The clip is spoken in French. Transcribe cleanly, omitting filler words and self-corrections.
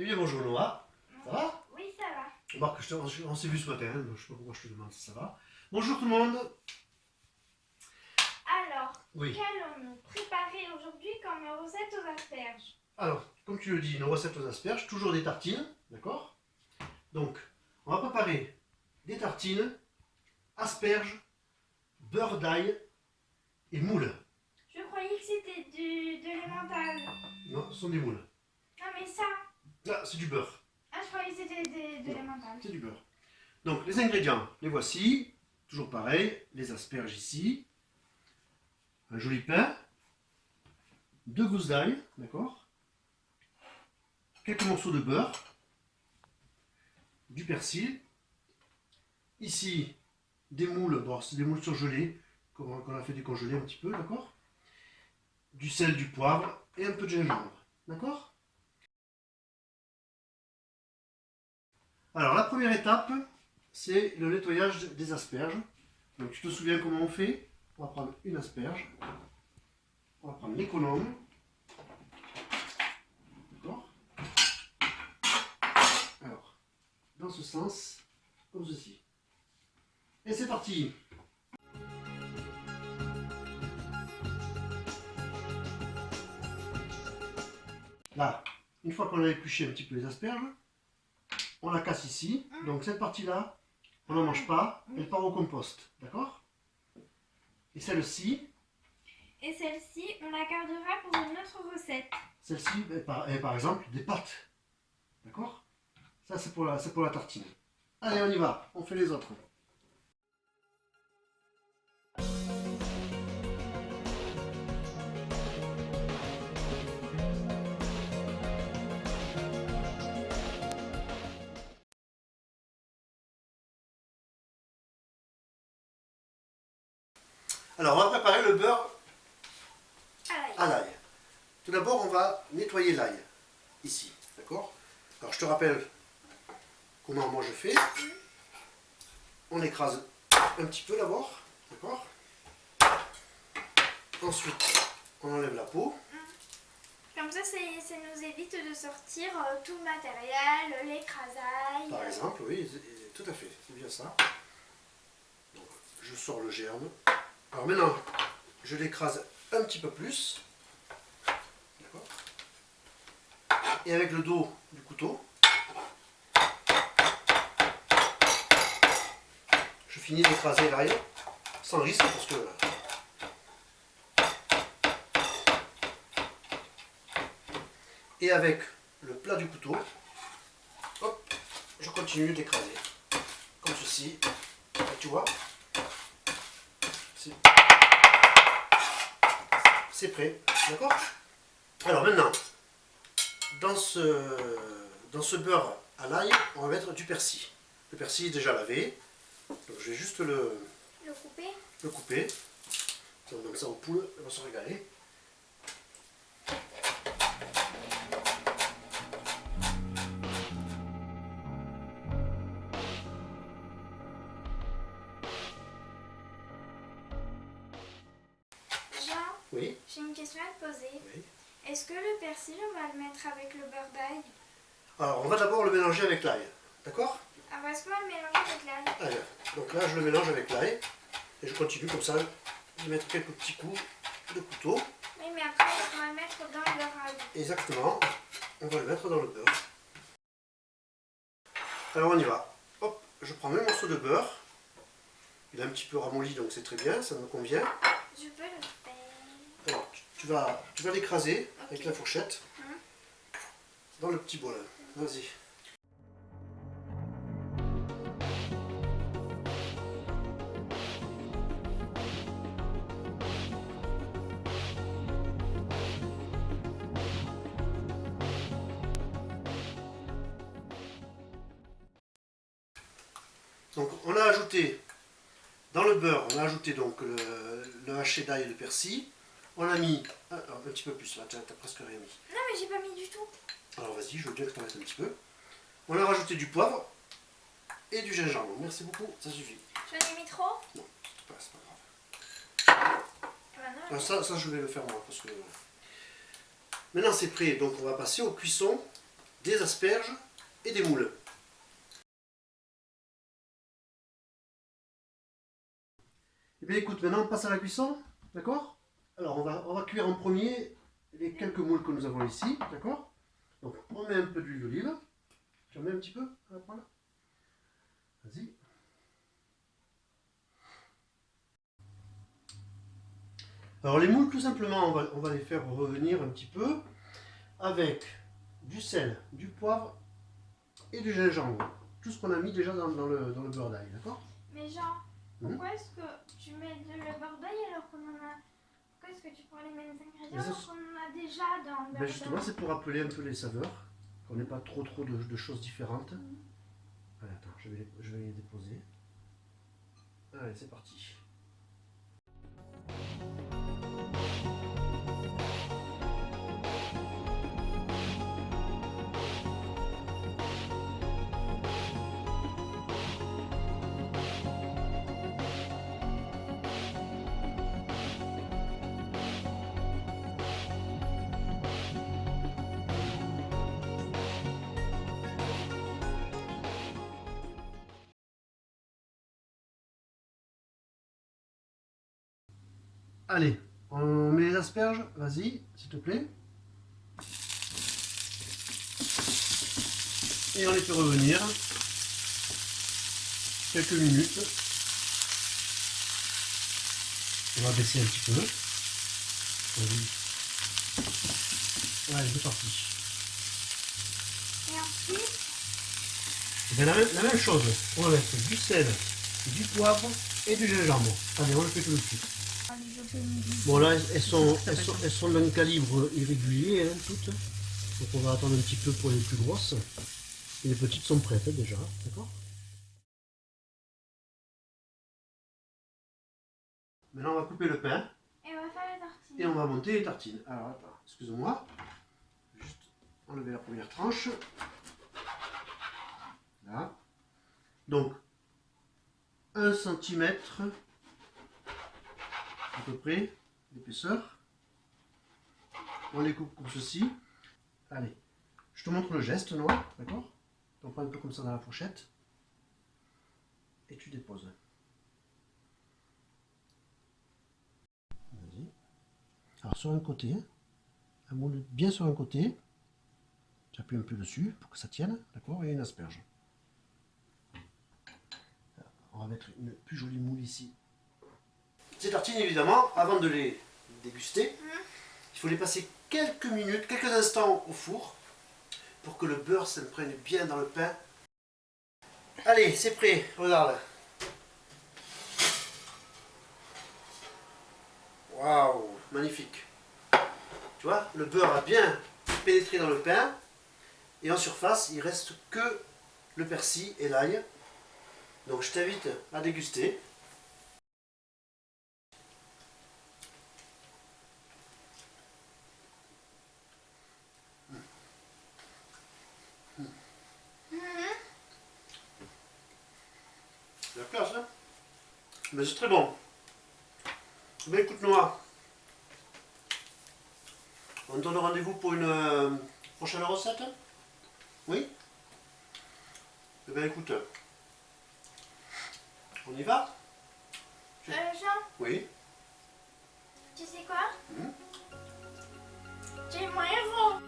Eh bien bonjour Noah, ça va? Oui, ça va. Remarque, on s'est vu ce matin, donc je sais pas pourquoi je te demande si ça va. Bonjour tout le monde. Alors, Oui. qu'allons-nous préparer aujourd'hui comme recette aux asperges? Alors, comme tu le dis, une recette aux asperges, toujours des tartines, d'accord? Donc, on va préparer des tartines, asperges, beurre d'ail et moules. Je croyais que c'était de l'emmental. Non, ce sont des moules. Non, mais ça. Là, c'est du beurre. Ah, je croyais que c'était de l'emmental. C'est du beurre. Donc, les ingrédients, les voici. Toujours pareil, les asperges ici. Un joli pain. 2 gousses d'ail, d'accord? Quelques morceaux de beurre. Du persil. Ici, des moules, bon, c'est des moules surgelés, qu'on a fait décongeler un petit peu, d'accord? Du sel, du poivre et un peu de gingembre, d'accord? Alors, la première étape, c'est le nettoyage des asperges. Donc, tu te souviens comment on fait? On va prendre une asperge, on va prendre l'économe, d'accord? Alors, dans ce sens, comme ceci. Et c'est parti! Là, une fois qu'on a épluché un petit peu les asperges, on la casse ici. Donc cette partie-là, on ne mange pas, elle part au compost, d'accord? Et celle-ci, Et celle-ci, on la gardera pour une autre recette. celle-ci est par exemple des pâtes, d'accord? Ça c'est pour la tartine. Allez, on y va, on fait les autres. Alors, on va préparer le beurre à l'ail. Tout d'abord, on va nettoyer l'ail, ici, d'accord? Alors, je te rappelle comment moi je fais. On écrase un petit peu d'abord, d'accord? Ensuite, on enlève la peau. Comme ça nous évite de sortir tout le matériel, l'écrasaille. Par exemple, oui, tout à fait, c'est bien ça. Donc, je sors le germe. Alors maintenant, je l'écrase un petit peu plus. D'accord. Et avec le dos du couteau, je finis d'écraser l'ail, sans risque, parce que... Et avec le plat du couteau, hop, je continue d'écraser. Comme ceci. Et tu vois, c'est prêt. D'accord? Alors maintenant, dans ce beurre à l'ail, on va mettre du persil. Le persil est déjà lavé. Donc je vais juste le couper. Ça va donner ça aux poules, elles vont se régaler. Jean, Oui. j'ai une question à te poser. Oui. Est-ce que le persil, on va le mettre avec le beurre d'ail? Alors on va d'abord le mélanger avec l'ail. D'accord? Ah, bah, est-ce qu'on va le mélanger avec l'ail? Allez, donc là je le mélange avec l'ail. Et je continue comme ça de mettre quelques petits coups de couteau. Oui, mais après, on va le mettre dans le beurre à l'ail. Exactement. On va le mettre dans le beurre. Alors on y va. Hop, je prends mes morceaux de beurre. Il est un petit peu ramolli, donc c'est très bien, ça me convient. Je peux le faire. Alors, tu vas l'écraser avec la fourchette dans le petit bol. Vas-y. Donc on a ajouté dans le beurre, on a ajouté donc le haché d'ail et le persil. On a mis un petit peu plus, là, tu n'as presque rien mis. Non, mais j'ai pas mis du tout. Alors vas-y, je veux bien que tu en mettes un petit peu. On a rajouté du poivre et du gingembre. Merci beaucoup, ça suffit. J'en ai mis trop? Non, c'est pas grave. Bah non. Alors ça je vais le faire moi parce que... Maintenant c'est prêt, donc on va passer aux cuissons des asperges et des moules. Et bien écoute, maintenant on passe à la cuisson, d'accord? Alors on va cuire en premier les quelques moules que nous avons ici, d'accord? Donc on met un peu d'huile d'olive. Tu en mets un petit peu? Voilà. Vas-y. Alors les moules, tout simplement, on va les faire revenir un petit peu avec du sel, du poivre et du gingembre. Tout ce qu'on a mis déjà dans le beurre d'ail, d'accord? Mais Jean, pourquoi est-ce que tu mets le beurre d'ail alors qu'on en a... Pourquoi est-ce que tu prends les mêmes ingrédients alors qu'on en a déjà dans le beurre d'ail? Justement, c'est pour rappeler un peu les saveurs, qu'on n'ait pas trop de choses différentes. Allez, attends, je vais les déposer. Allez, c'est parti. Allez, on met les asperges, vas-y, s'il te plaît. Et on les fait revenir quelques minutes. On va baisser un petit peu. Allez, c'est parti. Et ensuite, Et bien, la même chose, on va mettre du sel, du poivre et du gingembre. Allez, on le fait tout de suite. Bon là, elles sont d'un calibre irrégulier, hein, toutes. Donc on va attendre un petit peu pour les plus grosses. Et les petites sont prêtes hein, déjà, d'accord? Maintenant on va couper le pain. et on va faire les tartines. Et on va monter les tartines. Alors attends, excuse-moi. Juste enlever la première tranche. Là. Donc, 1 cm à peu près d'épaisseur. On les coupe comme ceci. Allez, je te montre le geste, Noah, d'accord? Tu en prends un peu comme ça dans la fourchette. Et tu déposes. Vas-y. Alors sur un côté, un moule bien sur un côté. Tu appuies un peu dessus pour que ça tienne, d'accord? Et une asperge. On va mettre une plus jolie moule ici. Ces tartines, évidemment, avant de les déguster, il faut les passer quelques minutes, quelques instants au four pour que le beurre s'imprègne bien dans le pain. Allez, c'est prêt, regarde. Waouh, magnifique. Tu vois, le beurre a bien pénétré dans le pain et en surface, il reste que le persil et l'ail. Donc je t'invite à déguster. La classe, hein? Mais c'est très bon. Ben écoute Noah, on te donne rendez-vous pour une prochaine recette? Oui? Eh bien écoute, on y va? Jean, Oui. tu sais quoi? Tu es mon héros.